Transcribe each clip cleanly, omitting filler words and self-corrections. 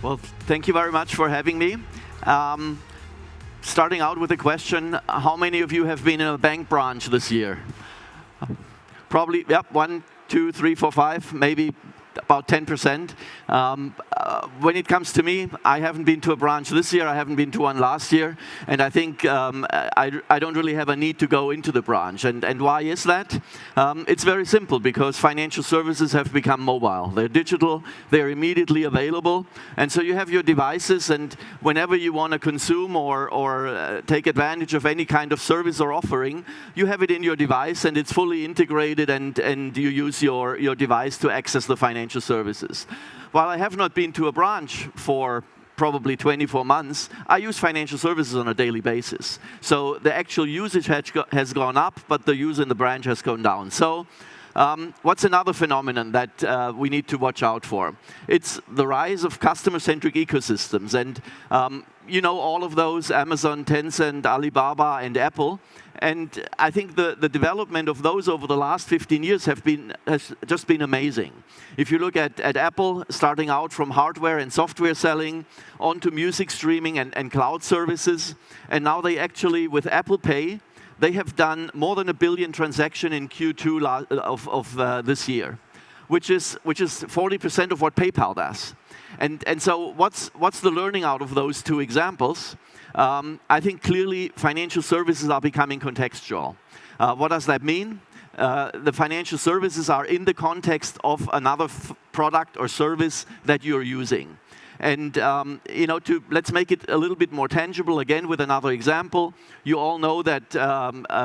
Well, thank you very much for having me. Starting out with a question, how many of you have been in a bank branch this year? Probably, yep, 1, 2, 3, 4, 5, maybe about 10%. When it comes to me, I haven't been to a branch this year, I haven't been to one last year, and I think I don't really have a need to go into the branch. And why is that? It's very simple, because financial services have become mobile. They're digital, they're immediately available, and so you have your devices, and whenever you want to consume or take advantage of any kind of service or offering, you have it in your device, and it's fully integrated, and you use your device to access the financial services. While I have not been to a branch for probably 24 months, I use financial services on a daily basis. So the actual usage has gone up, but the use in the branch has gone down. So what's another phenomenon that we need to watch out for? It's the rise of customer-centric ecosystems. And you know all of those, Amazon, Tencent, Alibaba, and Apple. And I think the development of those over the last 15 years has just been amazing. If you look at Apple, starting out from hardware and software selling, onto music streaming and cloud services, and now they actually, with Apple Pay, they have done more than 1 billion transactions in Q2 of this year, which is 40% of what PayPal does. And so what's the learning out of those two examples? I think clearly financial services are becoming contextual. What does that mean? The financial services are in the context of another product or service that you're using. And you know, let's make it a little bit more tangible again with another example. You all know that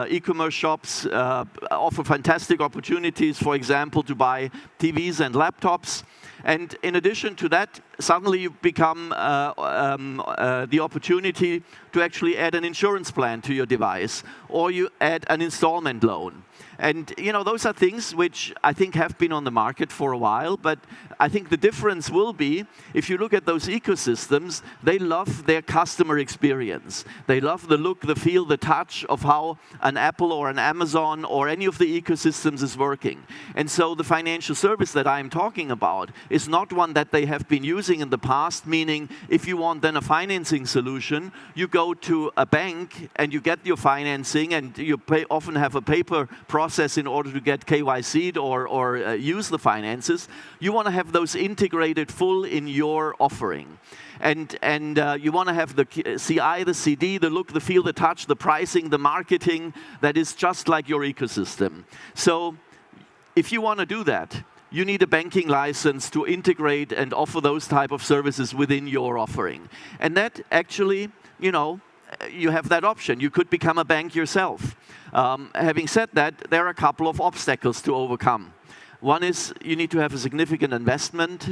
e-commerce shops offer fantastic opportunities, for example, to buy TVs and laptops. And in addition to that, suddenly you become the opportunity to actually add an insurance plan to your device, or you add an installment loan. And you know, those are things which I think have been on the market for a while, but I think the difference will be, if you look at those ecosystems, they love their customer experience. They love the look, the feel, the touch of how an Apple or an Amazon or any of the ecosystems is working. And so the financial service that I'm talking about is not one that they have been using in the past, meaning if you want then a financing solution, you go to a bank and you get your financing, and you often have a paper process in order to get KYC'd or use the finances. You want to have those integrated full in your offering. And you want to have the CI, the CD, the look, the feel, the touch, the pricing, the marketing that is just like your ecosystem. So if you want to do that, you need a banking license to integrate and offer those type of services within your offering. And that actually, you know, you have that option. You could become a bank yourself. Having said that, there are a couple of obstacles to overcome. One is you need to have a significant investment.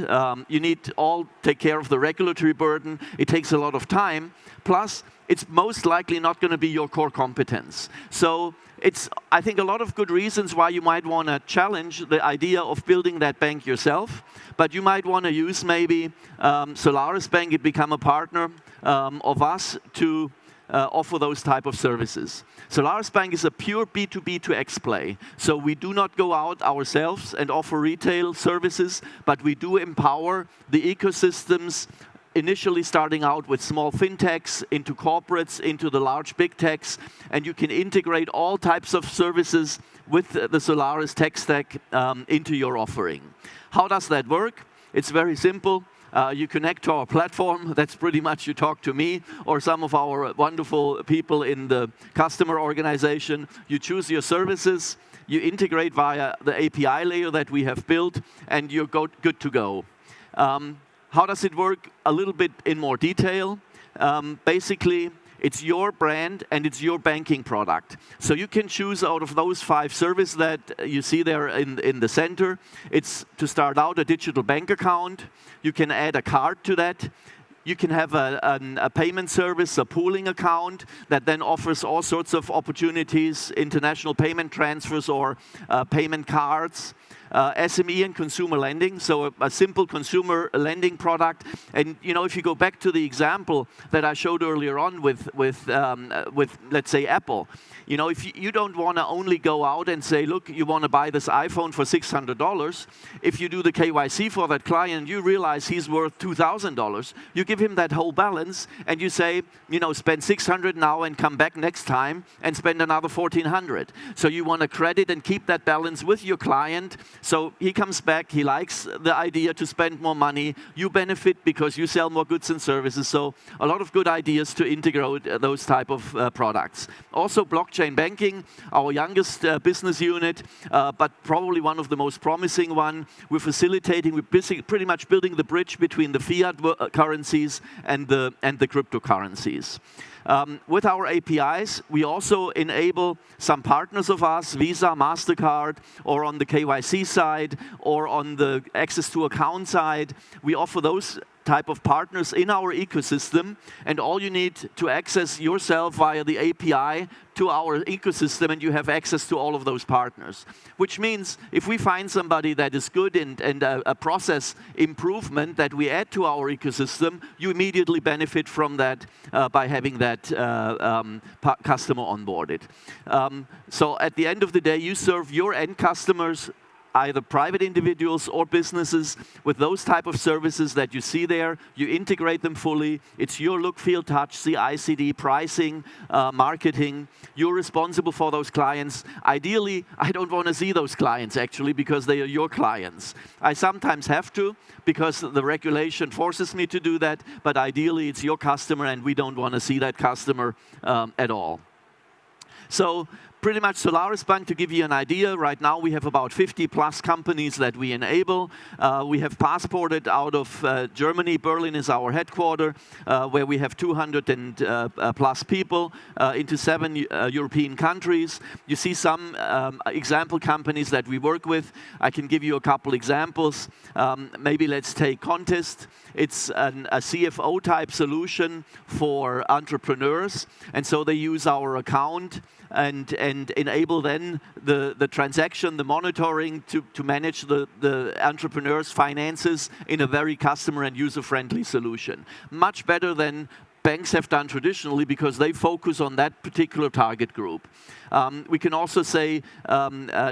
You need to all take care of the regulatory burden. It takes a lot of time. Plus, it's most likely not going to be your core competence. So it's, I think, a lot of good reasons why you might want to challenge the idea of building that bank yourself. But you might want to use maybe SolarisBank, it become a partner of us to offer those type of services. SolarisBank is a pure B2B2X play. So we do not go out ourselves and offer retail services, but we do empower the ecosystems, initially starting out with small fintechs, into corporates, into the large big techs, and you can integrate all types of services with the Solaris tech stack into your offering. How does that work? It's very simple. You connect to our platform, that's pretty much you talk to me or some of our wonderful people in the customer organization. You choose your services, you integrate via the API layer that we have built, and you're good to go. How does it work? A little bit in more detail. Basically, it's your brand and it's your banking product. So you can choose out of those 5 services that you see there in the center. It's to start out a digital bank account. You can add a card to that. You can have a payment service, a pooling account that then offers all sorts of opportunities, international payment transfers or payment cards. SME and consumer lending, so a simple consumer lending product. And if you go back to the example that I showed earlier on with let's say Apple, if you don't want to only go out and say, look, you want to buy this iPhone for $600. If you do the KYC for that client, you realize he's worth $2,000. You give him that whole balance, and you say, spend $600 now and come back next time and spend another $1,400. So you want to credit and keep that balance with your client. So he comes back, he likes the idea to spend more money. You benefit because you sell more goods and services. So a lot of good ideas to integrate those type of products. Also, blockchain banking, our youngest business unit, but probably one of the most promising one. We're facilitating, we're pretty much building the bridge between the fiat currencies and the cryptocurrencies. With our APIs, we also enable some partners of us, Visa, MasterCard, or on the KYC side, or on the access to account side. We offer those type of partners in our ecosystem, and all you need to access yourself via the API to our ecosystem, and you have access to all of those partners. Which means if we find somebody that is good and a process improvement that we add to our ecosystem, you immediately benefit from that by having that customer onboarded. So at the end of the day, you serve your end customers, either private individuals or businesses, with those type of services that you see there. You integrate them fully. It's your look, feel, touch, CI/CD, pricing, marketing. You're responsible for those clients. Ideally, I don't want to see those clients actually, because they are your clients. I sometimes have to, because the regulation forces me to do that, but ideally it's your customer, and we don't want to see that customer at all. So pretty much SolarisBank, to give you an idea, right now we have about 50 plus companies that we enable. We have passported out of Germany. Berlin is our headquarter, where we have 200 and plus people into 7 European countries. You see some example companies that we work with. I can give you a couple examples. Maybe let's take Contest. It's a CFO type solution for entrepreneurs, and so they use our account and enable then the transaction, the monitoring to manage the entrepreneur's finances in a very customer and user-friendly solution. Much better than banks have done traditionally, because they focus on that particular target group. We can also say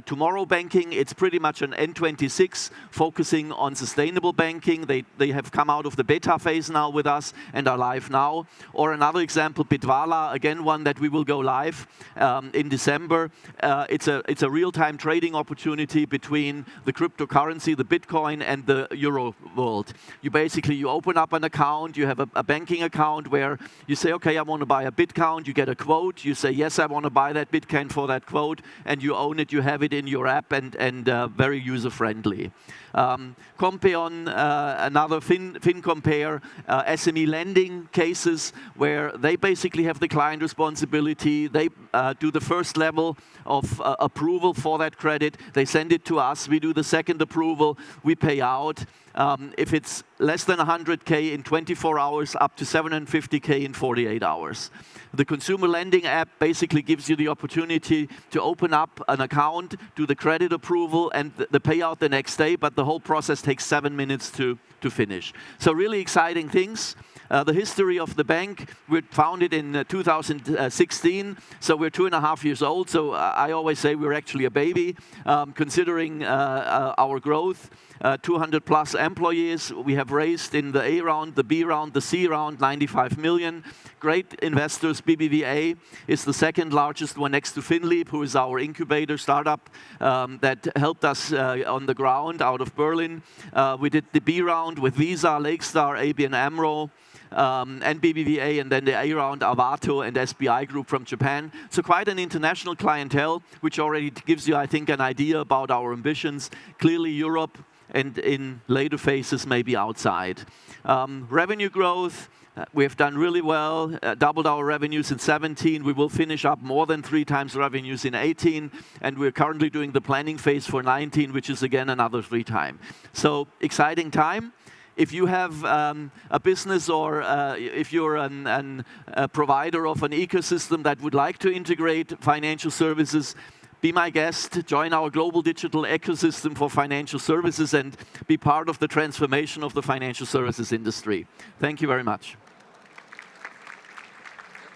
tomorrow banking, it's pretty much an N26 focusing on sustainable banking. They have come out of the beta phase now with us and are live now. Or another example, Bitwala, again one that we will go live in December. It's a real-time trading opportunity between the cryptocurrency, the Bitcoin, and the Euro world. You open up an account, you have a banking account where you say, okay, I want to buy a Bitcoin, you get a quote, you say, yes, I want to buy that Bitcoin for that quote, and you own it, you have it in your app, and very user-friendly. Compeon, another FinCompare, SME lending cases where they basically have the client responsibility. They do the first level of approval for that credit. They send it to us. We do the second approval. We pay out. If it's less than 100K in 24 hours, up to 750K in 48 hours. The consumer lending app basically gives you the opportunity to open up an account, do the credit approval, and the payout the next day, but the whole process takes 7 minutes to finish. So really exciting things. The history of the bank, we founded in 2016, so we're 2.5 years old, so I always say we're actually a baby, considering our growth. 200 plus employees. We have raised in the A round, the B round, the C round, 95 million. Great investors. BBVA is the second largest one next to Finleap, who is our incubator startup that helped us on the ground out of Berlin. We did the B round with Visa, Lakestar, ABN AMRO, and BBVA, and then the A round, Avato and SBI Group from Japan. So quite an international clientele, which already gives you, I think, an idea about our ambitions. Clearly Europe, and in later phases maybe outside. Revenue growth, we have done really well, doubled our revenues in 17. We will finish up more than 3 times revenues in 18, and we're currently doing the planning phase for 19, which is again another 3 times. So exciting time. If you have a business or if you're a provider of an ecosystem that would like to integrate financial services, be my guest, join our global digital ecosystem for financial services, and be part of the transformation of the financial services industry. Thank you very much.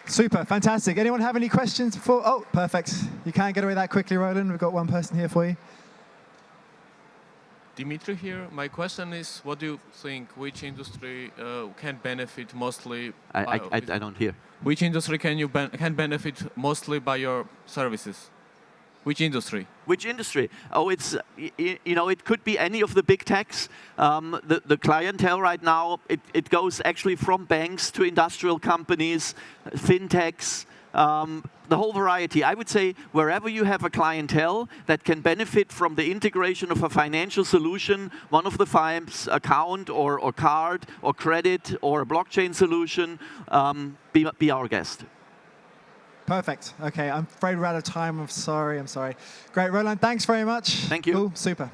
Super, fantastic. Anyone have any questions before? Oh, perfect. You can't get away that quickly, Roland. We've got one person here for you. Dimitri here. My question is, what do you think, which industry can benefit mostly? I don't hear. Which industry can benefit mostly by your services? Which industry? Which industry? Oh, it's, you know, it could be any of the big techs. The clientele right now, it goes actually from banks to industrial companies, fintechs, the whole variety. I would say wherever you have a clientele that can benefit from the integration of a financial solution, one of the five, account or card or credit or a blockchain solution, be our guest. Perfect. Okay, I'm afraid we're out of time. I'm sorry. Great, Roland, thanks very much. Thank you. Cool, super.